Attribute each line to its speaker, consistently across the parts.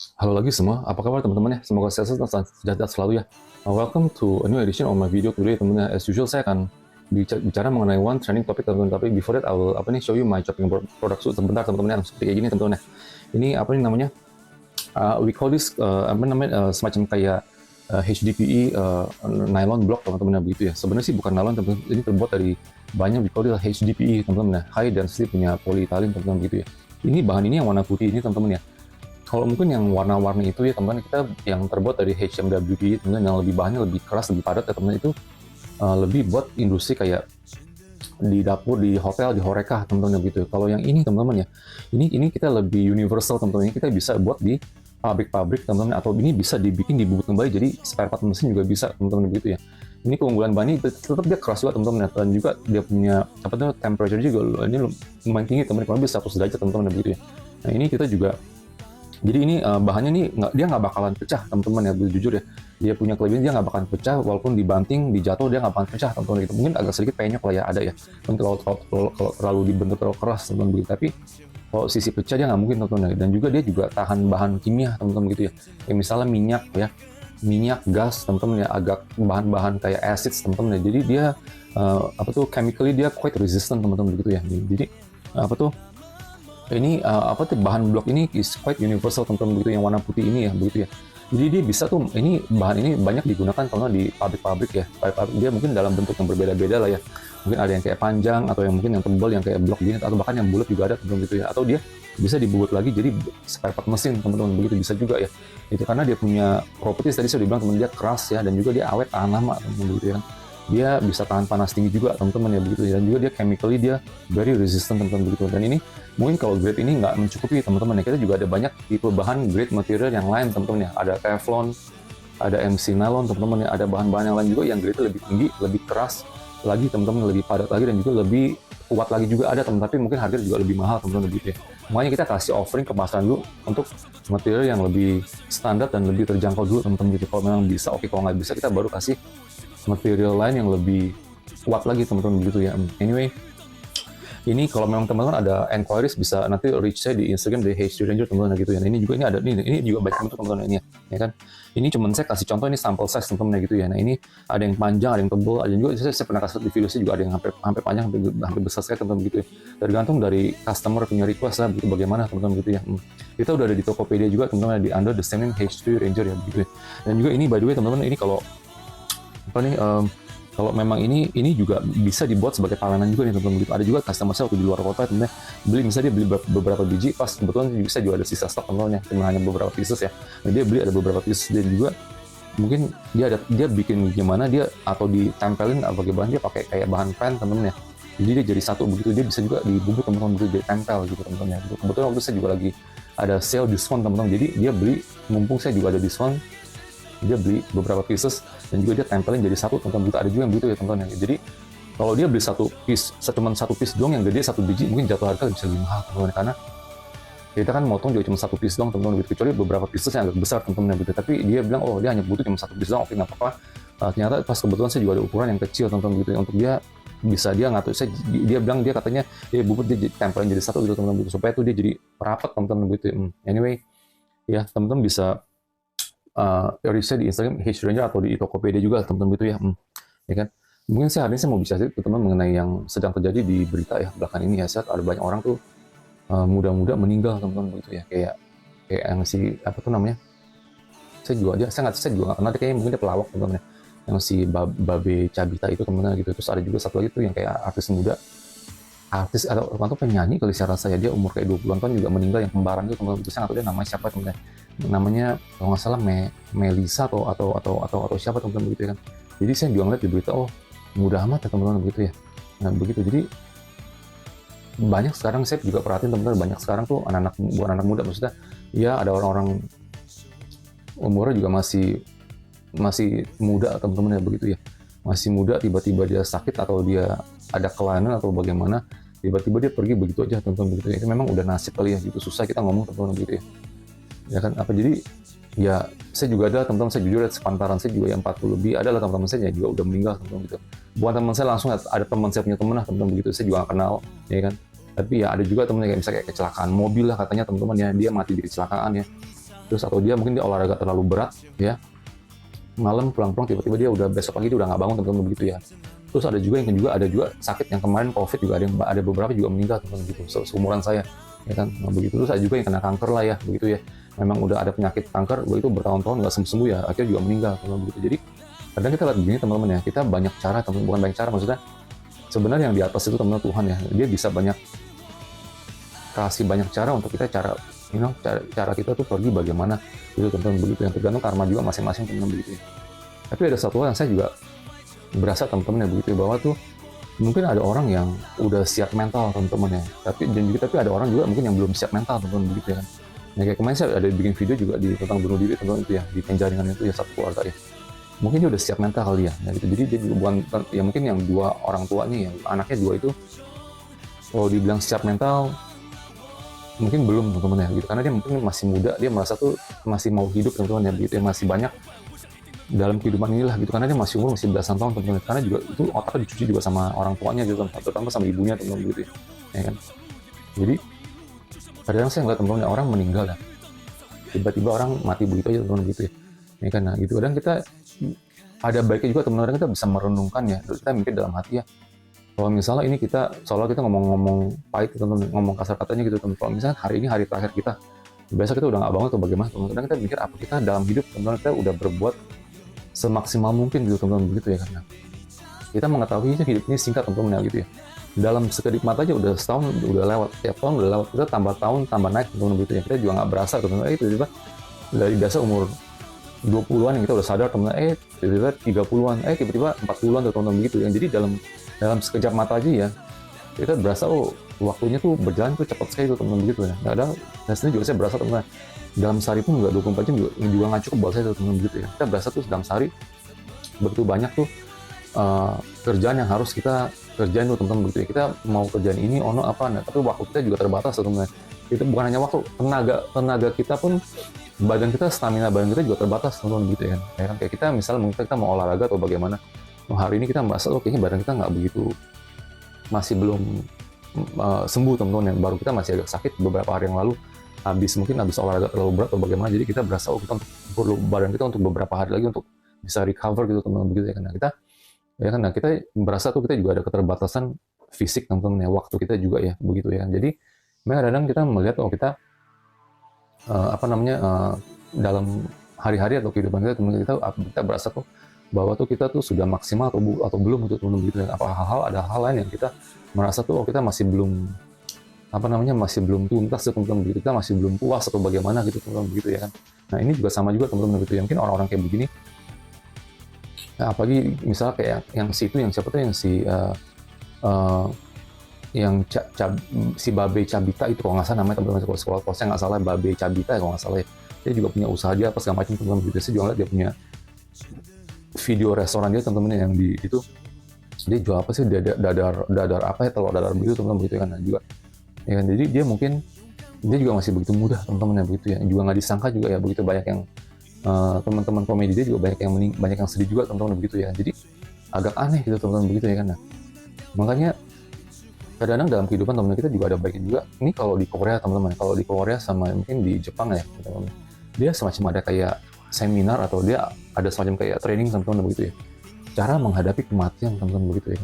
Speaker 1: Halo lagi semua, apa kabar teman-teman ya? Semoga sehat sejahtera selalu ya. Welcome to a new edition of my video today teman-teman. As usual saya akan bicara mengenai one trending topic teman-teman. Tapi before that I will show you my shopping product sebentar teman-teman ya. Seperti kayak gini teman-teman ya. Ini apa nih namanya? We call this semacam kayak HDPE nylon block teman-teman ya begitu ya. Sebenarnya sih bukan nylon teman-teman. Ini terbuat dari banyak we call it HDPE teman-teman ya. High density punya polyethylene teman-teman begitu ya. Ini bahan ini yang warna putih ini teman-teman ya. Kalau mungkin yang warna-warni itu ya teman-teman, kita yang terbuat dari HMWD teman-teman, yang lebih bahannya lebih keras, lebih padat ya teman-teman, itu lebih buat industri kayak di dapur, di hotel, di horeca teman-teman gitu. Kalau yang ini teman-teman ya, ini kita lebih universal teman-teman, ini kita bisa buat di pabrik-pabrik teman-teman, atau ini bisa dibikin dibubut kembali jadi spare part mesin juga bisa teman-teman begitu ya. Ini keunggulan bahan ini tetap dia keras juga teman-teman ya, dan juga dia punya apa tuh temperature juga ini lumayan tinggi teman-teman, kurang lebih 100 derajat teman-teman begitu ya. Nah ini kita juga jadi ini bahannya nih dia nggak bakalan pecah teman-teman ya, jujur ya. Dia punya kelebihan dia nggak bakalan pecah walaupun dibanting, dijatuh dia nggak bakalan pecah teman-teman gitu. Mungkin agak sedikit penyok lah ya ada ya. Mungkin kalau terlalu dibentuk terlalu keras teman-teman begitu. Tapi kalau sisi pecah dia nggak mungkin teman-teman ya. Dan juga dia juga tahan bahan kimia teman-teman gitu ya. Kayak misalnya minyak ya, minyak, gas teman-teman ya, agak bahan-bahan kayak acid teman-teman ya. Jadi dia apa tuh chemically dia quite resistant teman-teman begitu ya. Jadi apa tuh ini apa tuh bahan blok ini is quite universal teman-teman begitu, yang warna putih ini ya begitu ya. Jadi dia bisa tuh ini bahan ini banyak digunakan teman-teman di pabrik-pabrik ya. Pabrik-pabrik dia mungkin dalam bentuk yang berbeda-beda lah ya. Mungkin ada yang kayak panjang atau yang mungkin yang tebal yang kayak blok gini atau bahkan yang bulat juga ada teman-teman gitu ya. Atau dia bisa dibuat lagi jadi spare part mesin teman-teman begitu bisa juga ya. Itu karena dia punya properties tadi saya bilang teman-teman, dia keras ya, dan juga dia awet tahan lama teman-teman begitu ya. Dia bisa tahan panas tinggi juga teman-teman ya begitu ya. Dan juga dia chemically dia very resistant teman-teman begitu. Dan ini mungkin kalau grade ini nggak mencukupi teman-teman ya, kita juga ada banyak tipe bahan grade material yang lain teman-teman ya. Ada Teflon, ada MC nylon teman-teman ya, ada bahan-bahan yang lain juga yang grade lebih tinggi, lebih keras lagi teman-teman, lebih padat lagi, dan juga lebih kuat lagi juga ada teman-teman, tapi mungkin harganya juga lebih mahal teman-teman begitu ya. Makanya kita kasih offering ke pasaran dulu untuk material yang lebih standar dan lebih terjangkau dulu teman-teman gitu. Kalau memang bisa oke, kalau nggak bisa kita baru kasih material lain yang lebih kuat lagi teman-teman begitu ya. Anyway, ini kalau memang teman-teman ada enquiries bisa nanti reach saya di Instagram di HD Ranger teman-teman gitu ya. Nah, ini juga ini ada ini juga banyak bentuk teman-teman ini ya kan. Ini cuma saya kasih contoh, ini sample size teman-teman gitu ya. Nah, ini ada yang panjang, ada yang tebal, ada juga saya pernah kasih di video saya juga ada yang hampir panjang, hampir besar sekali teman-teman gitu ya. Tergantung dari customer punya request lah begitu, bagaimana teman-teman gitu ya. Kita udah ada di Tokopedia juga teman-teman, di under the same name HD Ranger ya begitu ya. Dan juga ini by the way teman-teman, ini kalau apa nih kalau memang ini juga bisa dibuat sebagai panganan juga nih teman-teman gitu. Ada juga customer saya waktu di luar kota teman-teman beli, misalnya dia beli beberapa biji, pas kebetulan bisa juga ada sisa stok teman-teman ya, cuma hanya beberapa pieces ya. Nah, dia beli ada beberapa pieces, dia juga mungkin dia bikin gimana dia, atau ditempelin atau bagaimana, dia pakai kayak bahan pen teman-teman ya. Jadi dia jadi satu begitu, dia bisa juga dibungkus teman-teman begitu, jadi tempel gitu teman-teman ya. Kebetulan waktu saya juga lagi ada sale diskon teman-teman, jadi dia beli mumpung saya juga ada diskon, dia beli beberapa pieces dan juga dia tempelin jadi satu teman-teman gitu. Ada juga yang begitu ya teman-teman ya. Jadi kalau dia beli satu piece, cuma satu piece doang yang gede, satu biji, mungkin jatuh harga bisa lebih mahal teman-teman, karena kita kan motong juga cuma satu piece doang teman-teman gitu. Kecuali beberapa pieces yang agak besar teman-teman gitu. Tapi dia bilang oh dia hanya butuh cuma satu piece doang, oke nggak apa-apa. Ternyata pas kebetulan saya juga ada ukuran yang kecil teman-teman gitu, untuk dia bisa dia ngatur saya, dia bilang dia katanya dia bubut dia tempelin jadi satu gitu teman-teman gitu, supaya tuh dia jadi rapat teman-teman gitu. Anyway ya teman-teman bisa riset di Instagram H Ranger atau di Tokopedia juga teman-teman gitu ya. Ya kan, mungkin saya hari ini saya mau bicara teman-teman mengenai yang sedang terjadi di berita ya belakangan ini ya. Saya ada banyak orang tuh muda-muda meninggal teman-teman gitu ya, kayak yang si apa tuh namanya, saya juga nggak kenal, kayaknya mungkin dia pelawak teman-teman ya, yang si Babe Cabita itu teman-teman gitu. Terus ada juga satu lagi tuh yang kayak artis muda, artis atau penyanyi kalau saya rasa ya, dia umur kayak 20-an tahun juga meninggal, yang kembaran itu teman-teman. Saya nggak tahu dia namanya siapa teman-teman, namanya kalau nggak salah Melisa atau siapa teman-teman begitu ya kan. Jadi saya juga ngeliat di berita, oh mudah amat ya teman-teman begitu ya. Nah begitu, jadi banyak sekarang saya juga perhatiin teman-teman, banyak sekarang tuh anak-anak, bukan anak muda maksudnya ya, ada orang-orang umurnya juga masih muda teman-teman ya begitu ya, masih muda, tiba-tiba dia sakit atau dia ada kelainan atau bagaimana, tiba-tiba dia pergi begitu aja teman-teman begitu ya. Itu memang udah nasib kali ya gitu, susah kita ngomong teman-teman begitu ya. Ya kan, apa jadi ya saya juga ada teman-teman, saya jujur sepantaran saya juga yang 40 lebih, adalah teman-teman saya yang juga udah meninggal teman-teman gitu. Bukan teman saya langsung, ada teman saya punya teman lah teman-teman begitu, saya juga gak kenal ya kan. Tapi ya ada juga teman yang kayak misalnya kayak kecelakaan mobil lah katanya teman-teman ya, dia mati di kecelakaan ya. terus atau dia mungkin dia olahraga terlalu berat ya, malam pulang-pulang tiba-tiba dia udah besok pagi dia udah nggak bangun teman-teman begitu ya. Terus ada juga sakit yang kemarin COVID juga ada beberapa juga meninggal teman-teman begitu, seumuran saya ya kan. Nah, begitu terus ada juga yang kena kanker lah ya begitu ya, memang udah ada penyakit kanker begitu bertahun-tahun nggak sembuh ya, akhirnya juga meninggal teman-teman begitu. Jadi kadang kita lihat begini teman-teman ya, kita banyak cara teman, bukan banyak cara maksudnya, sebenarnya yang di atas itu teman-teman Tuhan ya, dia bisa kasih banyak cara untuk kita, cara kita tuh pergi bagaimana gitu teman-teman begitu, yang tergantung karma juga masing-masing teman-teman begitu ya. Tapi ada satu hal yang saya juga berasa teman-teman ya begitu, bahwa tuh mungkin ada orang yang udah siap mental teman-teman ya, tapi ada orang juga mungkin yang belum siap mental teman-teman begitu ya kan. Nah, kayak kemarin saya ada bikin video juga tentang bunuh diri teman-teman itu ya, di penjaringan itu ya, satu keluarga ya, mungkin dia udah siap mental kali ya, nah, gitu. Jadi dia juga bukan ya, mungkin yang dua orang tuanya yang anaknya dua itu kalau dibilang siap mental mungkin belum teman-teman ya gitu, karena dia mungkin masih muda, dia merasa tuh masih mau hidup teman-teman ya begitu ya, masih banyak dalam kehidupan inilah gitu, karena dia masih umur masih belasan tahun teman-teman, karena juga itu otaknya dicuci juga sama orang tuanya gitu, terutama sama ibunya teman-teman gitu ya kan. Jadi kadang saya ngeliat teman-teman orang meninggal ya, tiba-tiba orang mati begitu aja teman-teman gitu ya kan. Nah gitu kadang kita ada baiknya juga teman-teman, kita bisa merenungkan ya, kita mikir dalam hati ya, kalau misalnya ini seolah kita ngomong pahit teman-teman, ngomong kasar katanya gitu teman-teman, kalau misalnya hari ini hari terakhir kita, besok kita udah nggak bangun atau bagaimana teman-teman, kadang kita mikir apa kita dalam hidup teman-teman kita udah berbuat semaksimal mungkin gitu teman-teman begitu ya, karena kita mengetahui hidup ini singkat teman-teman ya gitu ya, dalam sekedip mata aja udah setahun udah lewat, tiap tahun udah lewat, kita tambah tahun tambah naik teman-teman begitu ya, kita juga nggak berasa teman-teman, tiba-tiba dari biasa umur 20-an yang kita udah sadar teman-teman, tiba-tiba 30-an, tiba-tiba 40-an teman-teman begitu ya. Jadi dalam sekejap mata aja ya, kita berasa waktunya tuh berjalan tuh cepat sekali tuh teman-teman begitu ya. Kadang dan sendiri juga saya berasa teman-teman, dalam sehari pun juga 24 jam juga nggak cukup buat saya tuh teman-teman begitu ya. Kita berasa tuh dalam sehari begitu banyak tuh kerjaan yang harus kita kerjain tuh teman-teman begitu ya. Kita mau kerjaan ini tapi waktu kita juga terbatas teman-teman. Itu bukan hanya waktu, tenaga kita pun, stamina badan kita juga terbatas teman-teman begitu ya kan. Kayak kita misalnya mungkin kita mau olahraga atau bagaimana, hari ini kita merasa kayaknya badan kita nggak begitu, masih belum sembuh teman-teman, yang baru kita masih agak sakit beberapa hari yang lalu, mungkin habis olahraga terlalu berat atau bagaimana, jadi kita berasa kita perlu badan kita untuk beberapa hari lagi untuk bisa recover gitu teman-teman begitu ya kan. Nah kita berasa tuh kita juga ada keterbatasan fisik teman-teman ya, waktu kita juga ya begitu ya kan. Jadi kadang kita melihat kita dalam hari-hari atau kehidupan kita teman-teman, kita berasa tuh bahwa tuh kita tuh sudah maksimal atau belum gitu teman-teman begitu ya. Ada hal lain yang kita merasa tuh kita masih belum masih belum tuntas ya teman-teman begitu, kita masih belum puas atau bagaimana gitu teman-teman begitu ya kan. Nah ini juga sama juga teman-teman begitu ya, mungkin orang-orang kayak begini, nah, apalagi misalnya kayak yang siapa tuh yang si Babe Cabita itu kalau nggak salah namanya teman-teman, kalau saya nggak salah Babe Cabita kalau nggak salah ya, dia juga punya usaha dia apa segala macam teman-teman begitu. Saya juga lihat dia punya video restoran dia teman-teman yang di itu, dia jual apa sih, dadar apa ya, telur dadar begitu teman-teman begitu kan. Nah, juga ya kan, jadi dia mungkin dia juga masih begitu muda teman-teman ya begitu ya, juga nggak disangka juga ya begitu banyak yang teman-teman komedi dia juga banyak yang sedih juga teman-teman begitu ya. Jadi agak aneh gitu teman-teman begitu ya kan. Nah, makanya kadang-kadang dalam kehidupan teman-teman kita juga ada baiknya juga. Ini kalau di Korea teman-teman, kalau di Korea sama mungkin di Jepang ya teman-teman, dia semacam ada kayak seminar atau dia ada semacam kayak training teman-teman begitu ya, cara menghadapi kematian teman-teman begitu ya.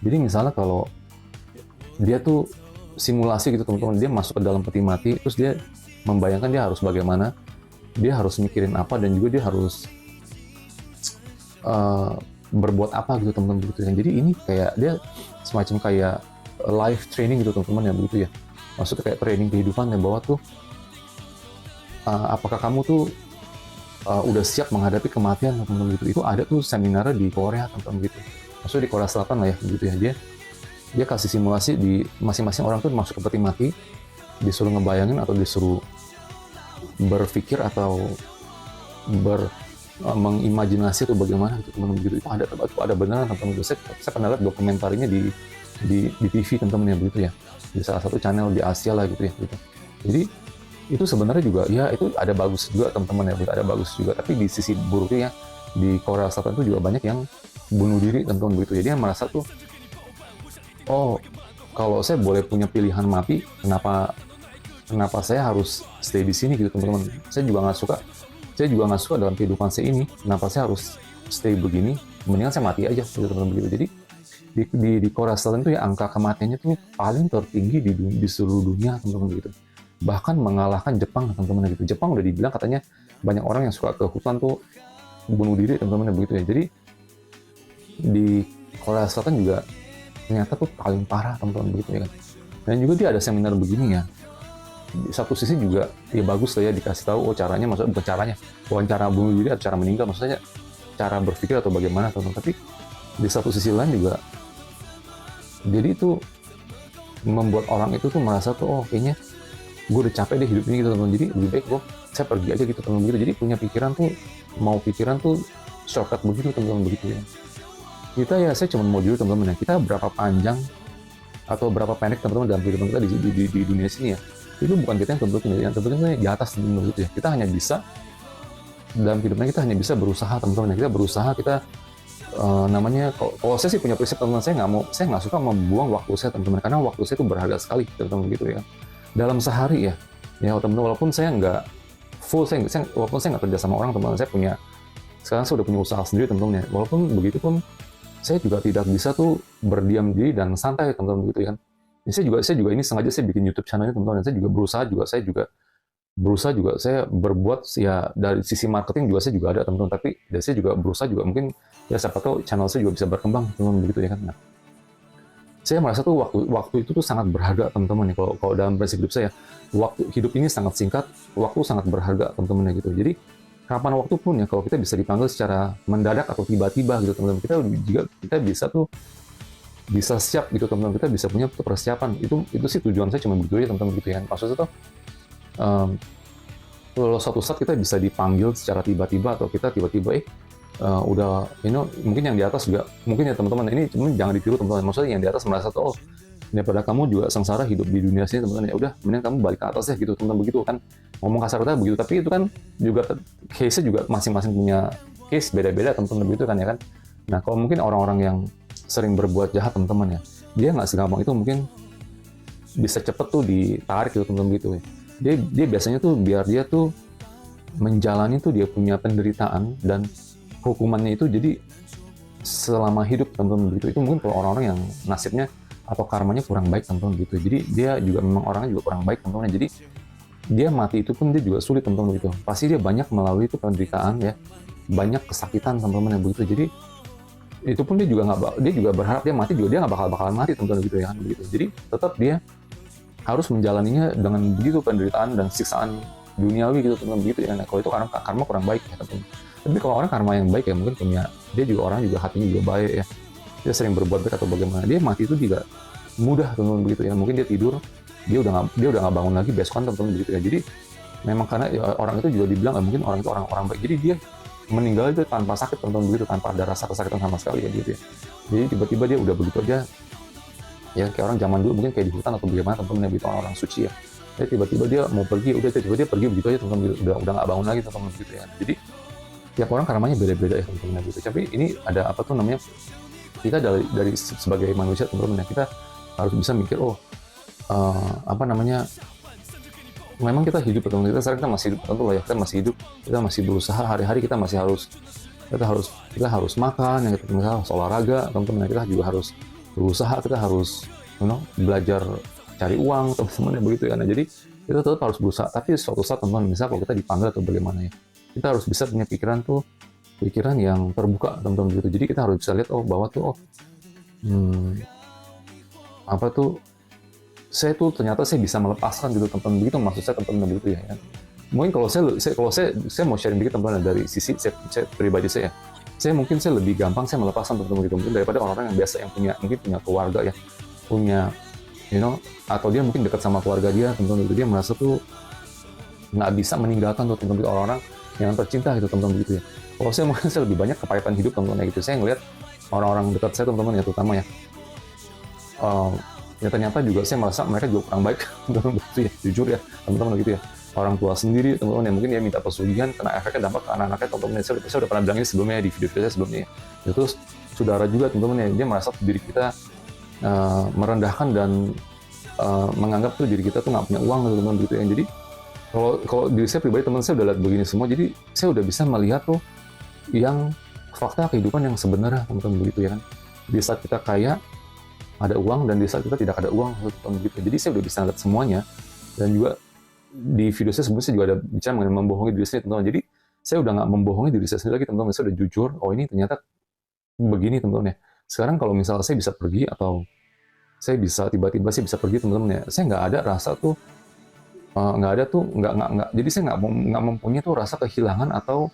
Speaker 1: Jadi misalnya kalau dia tuh simulasi gitu teman-teman, dia masuk ke dalam peti mati, terus dia membayangkan dia harus bagaimana, dia harus mikirin apa, dan juga dia harus berbuat apa gitu teman-teman begitu ya. Jadi ini kayak dia semacam kayak life training gitu teman-teman ya begitu ya, maksudnya kayak training kehidupan ya, bahwa tuh apakah kamu tuh udah siap menghadapi kematian teman-teman gitu. Itu ada tuh seminarnya di Korea teman-teman gitu, maksudnya di Korea Selatan lah ya begitu ya. Dia kasih simulasi di masing-masing orang tuh masuk ke peti mati, disuruh ngebayangin atau disuruh berpikir atau mengimajinasi atau bagaimana gitu teman-teman gitu. Itu ada beneran teman-teman. Saya pernah lihat dokumentarinya di TV teman-teman ya begitu ya, di salah satu channel di Asia lah gitu ya gitu. Jadi itu sebenarnya juga ya, itu ada bagus juga teman-teman ya, ada bagus juga, tapi di sisi buruknya ya, di Korea Selatan itu juga banyak yang bunuh diri teman-teman begitu. Jadi dia merasa tuh, kalau saya boleh punya pilihan mati, kenapa kenapa saya harus stay di sini gitu teman-teman. Saya juga nggak suka dalam kehidupan saya ini, kenapa saya harus stay begini, mendingan saya mati aja gitu teman-teman gitu. Jadi di Korea Selatan itu ya angka kematiannya tuh paling tertinggi di seluruh dunia teman-teman gitu, bahkan mengalahkan Jepang teman-teman gitu. Jepang udah dibilang katanya banyak orang yang suka ke hutan tuh bunuh diri teman-teman begitu ya. Jadi di Korea Selatan juga ternyata tuh paling parah teman-teman begitu ya kan. Dan juga dia ada seminar begini ya, di satu sisi juga ya bagus lah ya dikasih tahu oh caranya, maksudnya bukan caranya bukan cara bunuh diri atau cara meninggal, maksudnya cara berpikir atau bagaimana teman-teman. Tapi di satu sisi lain juga jadi itu membuat orang itu tuh merasa tuh oh kayaknya gue udah capek deh hidup ini gitu teman-teman, jadi lebih baik saya pergi aja gitu teman-teman gitu. Jadi punya pikiran tuh shortcut begitu teman-teman begitu ya. Kita ya saya cuma mau jujur teman-teman ya, kita berapa panjang atau berapa pendek teman-teman dalam kehidupan kita di dunia sini ya, itu bukan kita yang tentuin, yang tentuin di atas teman-teman gitu ya. Kita hanya bisa dalam kehidupan kita hanya bisa berusaha teman-teman, kita berusaha, kita namanya kalau saya sih punya prinsip teman-teman, saya nggak suka membuang waktu saya teman-teman, karena waktu saya itu berharga sekali teman-teman gitu ya. Dalam sehari ya teman-teman, walaupun saya nggak full, walaupun saya nggak kerja sama orang teman-teman, sekarang saya udah punya usaha sendiri teman-teman ya, walaupun begitu pun saya juga tidak bisa tuh berdiam diri dan santai teman-teman begitu ya kan. Ini saya juga ini sengaja saya bikin YouTube channel ini teman-teman, dan saya juga berusaha juga saya berbuat ya dari sisi marketing juga saya juga ada teman-teman, tapi dari saya juga berusaha juga mungkin ya siapa tahu channel saya juga bisa berkembang teman-teman begitu ya kan. Nah, saya merasa tuh waktu itu tuh sangat berharga teman-teman ya, kalau dalam prinsip hidup saya, waktu hidup ini sangat singkat, waktu sangat berharga teman-teman ya gitu. Jadi kapan waktu pun ya kalau kita bisa dipanggil secara mendadak atau tiba-tiba gitu teman-teman, kita bisa siap gitu teman-teman, kita bisa punya persiapan. Itu sih tujuan saya cuma begitu ya teman-teman gitu ya. Maksudnya tuh kalau suatu saat kita bisa dipanggil secara tiba-tiba, atau kita tiba-tiba udah mungkin yang di atas juga mungkin ya teman-teman, ini cuma jangan ditiru teman-teman, maksudnya yang di atas merasa tuh oh daripada kamu juga sengsara hidup di dunia sini teman-teman, ya udah mending kamu balik ke atas ya gitu teman-teman begitu kan, ngomong kasar kita begitu. Tapi itu kan juga case-nya juga masing-masing punya case beda-beda teman-teman begitu kan ya kan. Nah kalau mungkin orang-orang yang sering berbuat jahat teman-teman ya, dia nggak segampang itu mungkin bisa cepet tuh ditarik gitu teman-teman gitu ya. Dia biasanya tuh biar dia tuh menjalani tuh dia punya penderitaan dan hukumannya itu jadi selama hidup teman-teman begitu. Itu mungkin kalau orang-orang yang nasibnya atau karmanya kurang baik teman-teman gitu, jadi dia juga memang orangnya juga kurang baik teman-teman, jadi dia mati itu pun dia juga sulit teman-teman begitu. Pasti dia banyak melalui itu penderitaan ya, banyak kesakitan teman-teman yang begitu. Jadi itu pun dia juga berharap dia mati juga dia nggak bakalan mati teman-teman gitu ya begitu. Jadi tetap dia harus menjalaninya dengan begitu penderitaan dan siksaan duniawi gitu teman-teman begitu ya. Nah, kalau itu karma kurang baik ya teman-teman. Tapi kalau orang karma yang baik ya mungkin dia juga orang juga hatinya juga baik ya, dia sering berbuat baik atau bagaimana, dia mati itu juga mudah teman-teman begitu ya. Mungkin dia tidur, dia udah nggak bangun lagi besokan teman-teman begitu ya. Jadi memang karena ya, orang itu juga dibilang mungkin orang itu orang baik, jadi dia meninggal itu tanpa sakit teman-teman begitu, tanpa ada rasa kesakitan sama sekali ya gitu ya. Jadi tiba-tiba dia udah begitu aja ya, kayak orang zaman dulu mungkin kayak di hutan atau bagaimana teman-teman begitu, orang suci ya. Jadi tiba-tiba dia mau pergi, tiba-tiba dia pergi begitu aja teman-teman, udah nggak bangun lagi teman-teman begitu ya. Jadi tiap orang karmanya beda-beda ya teman-teman gitu. Tapi ini ada apa tuh namanya, kita dari sebagai manusia teman-teman ya, kita harus bisa mikir memang kita hidup teman-teman, kita sekarang kita masih hidup tentu lah ya, kita masih hidup, kita masih berusaha hari-hari, kita harus makan ya, kita harus olahraga teman-teman, kita juga harus berusaha, kita harus belajar cari uang teman-teman ya begitu ya. Nah, jadi kita tetap harus berusaha, tapi suatu saat teman-teman misalnya kalau kita dipanggil atau bagaimana ya, kita harus bisa punya pikiran yang terbuka teman-teman begitu. Jadi kita harus bisa lihat bahwa saya tuh ternyata saya bisa melepaskan gitu teman-teman begitu, maksud saya teman-teman begitu ya. Mungkin kalau saya mau sharing dikit teman-teman dari sisi saya pribadi saya mungkin saya lebih gampang saya melepaskan teman-teman gitu mungkin daripada orang-orang yang biasa yang mungkin punya keluarga ya, punya atau dia mungkin dekat sama keluarga dia teman-teman gitu, dia merasa tuh nggak bisa meninggalkan tuh teman-teman gitu, orang-orang yang tercinta gitu teman-teman gitu ya. Kalau saya mungkin saya lebih banyak kepahitan hidup teman-teman gitu, saya ngelihat orang-orang dekat saya teman-teman ya, terutama ya ya ternyata juga saya merasa mereka juga kurang baik teman-teman gitu ya, jujur ya teman-teman gitu ya. Orang tua sendiri teman-teman yang mungkin dia minta pesugihan, kena efeknya dampak ke anak-anaknya teman-teman. Saya udah pernah bilang ini sebelumnya di video saya sebelumnya ya. Itu saudara juga teman-teman ya, dia merasa diri kita merendahkan dan menganggap tuh diri kita tuh nggak punya uang teman-teman gitu ya. Jadi kalau diri saya pribadi, teman saya udah lihat begini semua, jadi saya udah bisa melihat tuh yang fakta kehidupan yang sebenarnya teman-teman begitu ya kan. Di saat kita kaya ada uang, dan di saat kita tidak ada uang teman-teman begitu. Jadi saya udah bisa lihat semuanya. Dan juga di video saya sebelumnya saya juga ada bicara mengenai membohongi diri sendiri teman-teman. Jadi saya udah nggak membohongi diri saya sendiri lagi teman-teman. Saya udah jujur, oh ini ternyata begini teman-teman ya. Sekarang kalau misalnya saya bisa pergi, atau saya bisa tiba-tiba saya bisa pergi teman-teman ya, saya nggak ada rasa tuh nggak ada tuh nggak, jadi saya nggak mempunyai tuh rasa kehilangan atau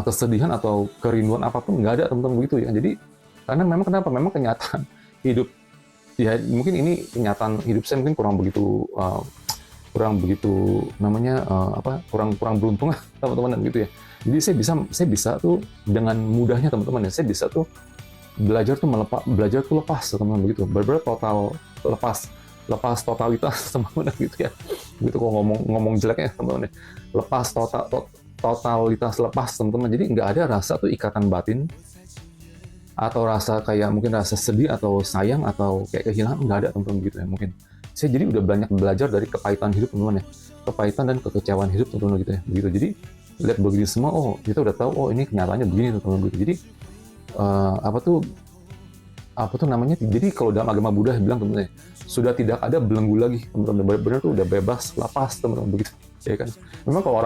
Speaker 1: kesedihan atau kerinduan apapun, nggak ada teman-teman begitu ya. Jadi karena memang kenapa, memang kenyataan hidup ya, mungkin ini kenyataan hidup saya mungkin kurang begitu namanya kurang beruntung teman-teman gitu ya. Jadi saya bisa tuh dengan mudahnya teman-teman ya, saya bisa tuh belajar tuh lepas teman-teman begitu, benar-benar total lepas totalitas teman-teman gitu ya. Gitu kalau ngomong jeleknya teman-teman ya, totalitas lepas teman-teman. Jadi nggak ada rasa tuh ikatan batin, atau rasa kayak mungkin rasa sedih atau sayang atau kayak kehilangan, nggak ada teman-teman begitu ya. Mungkin saya jadi udah banyak belajar dari kepahitan hidup teman-teman ya, kepahitan dan kekecewaan hidup teman-teman gitu ya, begitu. Jadi lihat begini semua, oh kita udah tahu, oh ini kenyataannya begini teman-teman begitu. Jadi apa tuh namanya, jadi kalau dalam agama Buddha bilang teman-teman ya, sudah tidak ada belenggu lagi teman-teman, benar-benar tuh udah bebas, lepas teman-teman begitu ya kan. Memang kalau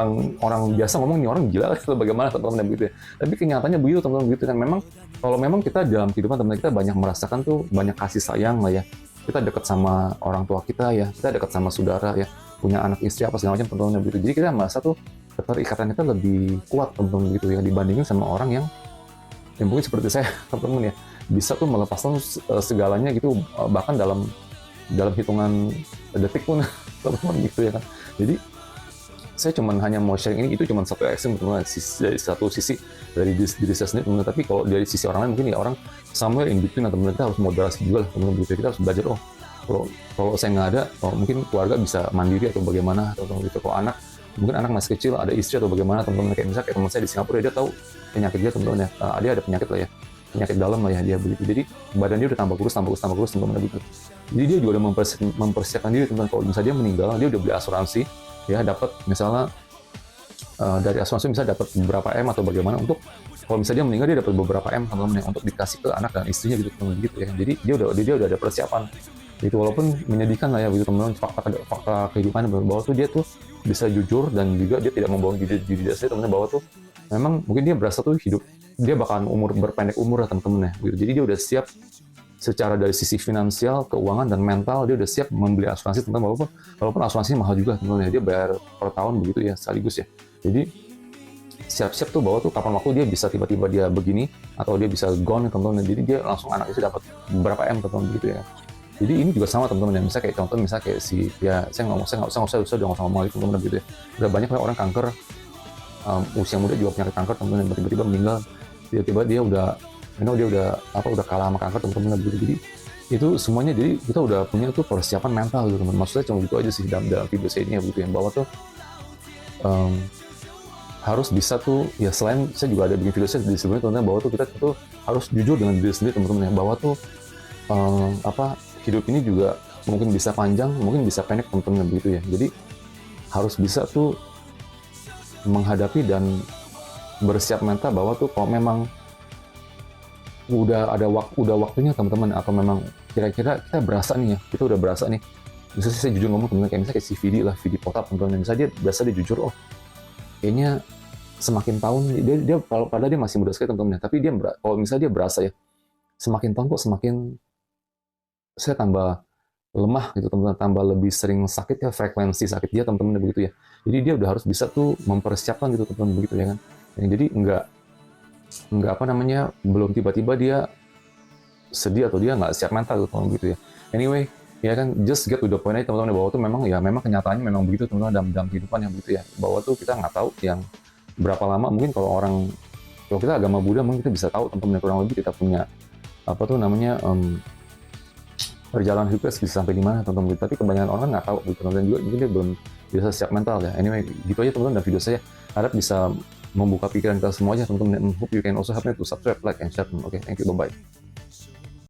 Speaker 1: orang biasa ngomong nih orang gila atau bagaimana teman-teman begitu ya, tapi kenyataannya begitu teman-teman begitu kan. Memang kalau memang kita dalam kehidupan teman-teman kita banyak merasakan tuh banyak kasih sayang lah ya, kita dekat sama orang tua kita ya, kita dekat sama saudara ya, punya anak istri apa segala macam teman-teman begitu. Jadi kita merasa tuh keterikatan kita lebih kuat teman-teman gitu ya, dibandingin sama orang yang mungkin seperti saya teman-teman ya, bisa tuh melepaskan segalanya gitu, bahkan dalam hitungan detik pun teman-teman gitu ya kan. Jadi saya hanya mau sharing ini, itu cuma satu ekstrem teman-teman, dari satu sisi dari diri saya sendiri teman-teman. Tapi kalau dari sisi orang lain mungkin ya orang somewhere in between, teman-teman kita harus moderasi juga lah teman-teman gitu. Kita harus belajar, oh kalau saya nggak ada, mungkin keluarga bisa mandiri atau bagaimana teman-teman gitu. Kalau anak mungkin anak masih kecil, ada istri atau bagaimana teman-teman, kayak misalnya kayak teman saya di Singapura, dia tahu penyakit dia teman-teman ya, dia ada penyakit lah ya, penyakit dalam lah ya dia begitu. Jadi badan dia udah tambah kurus teman-teman begitu. Jadi dia juga udah mempersiapkan diri teman-teman, kalau misalnya dia meninggal, dia udah beli asuransi ya, dapat misalnya dari asuransi bisa dapat beberapa M atau bagaimana, untuk kalau misalnya dia meninggal dia dapat beberapa M teman-teman ya, untuk dikasih ke anak dan istrinya gitu teman-teman gitu ya. Jadi dia udah ada persiapan itu, walaupun menyedihkan lah ya begitu teman-teman, fakta kehidupan bahwa tuh dia tuh bisa jujur, dan juga dia tidak membohongi diri dia sendiri teman-teman, bahwa tuh memang mungkin dia berasa tuh hidup dia bakalan berpendek umur lah teman-teman ya gitu. Jadi dia udah siap secara dari sisi finansial, keuangan, dan mental, dia udah siap membeli asuransi teman-teman, walaupun asuransinya mahal juga teman-teman ya, dia bayar per tahun begitu ya sekaligus ya. Jadi siap-siap tuh bahwa tuh kapan waktu dia bisa tiba-tiba dia begini, atau dia bisa gone teman-teman. Jadi dia langsung anak itu dapat beberapa M teman-teman begitu ya. Jadi ini juga sama teman-teman ya, misalnya kayak contoh, misalnya kayak saya nggak usah ngomong lagi teman-teman gitu ya. Udah banyak lah orang kanker, usia muda juga penyakit kanker teman-teman, yang tiba-tiba meninggal, tiba-tiba dia udah kalah sama kanker teman-teman gitu. Jadi itu semuanya, jadi kita udah punya tuh persiapan mental gitu teman. Maksudnya cuma gitu aja sih dalam video saya ini ya gitu, yang bahwa tuh harus bisa tuh ya, selain saya juga ada bikin video saya di sebelumnya teman-teman, bahwa tuh kita tuh harus jujur dengan diri sendiri teman-teman ya, bahwa tuh hidup ini juga mungkin bisa panjang, mungkin bisa pendek teman-teman begitu ya. Jadi harus bisa tuh menghadapi dan bersiap mental, bahwa tuh kalau memang udah waktunya teman-teman, atau memang kira-kira kita berasa nih ya, kita udah berasa nih, misalnya saya jujur ngomong teman-teman, kayak misalnya kayak si Vidi Potap teman-teman, misalnya dia berasa, dia jujur, oh kayaknya semakin tahun dia padahal dia masih muda sekali teman-teman, tapi kalau misalnya dia berasa ya, semakin tahun kok semakin saya tambah lemah gitu teman-teman, tambah lebih sering sakit ya, frekuensi sakit dia teman-teman begitu ya. Jadi dia udah harus bisa tuh mempersiapkan gitu teman-teman begitu ya kan. Jadi nggak belum tiba-tiba dia sedih atau dia nggak siap mental gitu teman-teman gitu ya. Anyway ya kan, just get to the point aja teman-teman, bahwa tuh memang kenyataannya memang begitu teman-teman, dalam kehidupan yang begitu ya, bahwa tuh kita nggak tahu yang berapa lama. Mungkin kalau kita agama Buddha mungkin kita bisa tahu teman-teman, kurang lebih kita punya perjalanan hidup bisa sampai di mana teman-teman, tapi kebanyakan orang nggak tahu gitu, dan juga mungkin dia belum bisa siap mental ya. Anyway gitu aja teman-teman, dan video saya harap bisa membuka pikiran kita semuanya teman-teman. Hope you can also help me to subscribe, like, and share. Okay, thank you, bye bye.